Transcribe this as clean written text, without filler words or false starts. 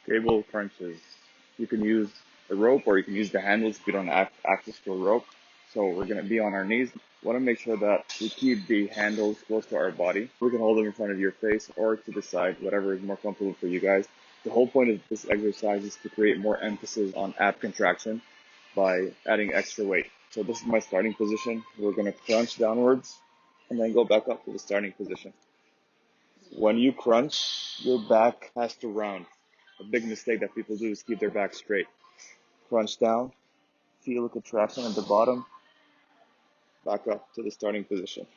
Cable crunches. You can use the rope or you can use the handles if you don't have access to a rope. So we're going to be on our knees. We want to make sure that we keep the handles close to our body. We can hold them in front of your face or to the side, whatever is more comfortable for you guys. The whole point of this exercise is to create more emphasis on ab contraction by adding extra weight. So this is my starting position. We're going to crunch downwards and then go back up to the starting position. When you crunch, your back has to round. A big mistake that people do is keep their back straight. Crunch down, feel a contraction at the bottom, back up to the starting position.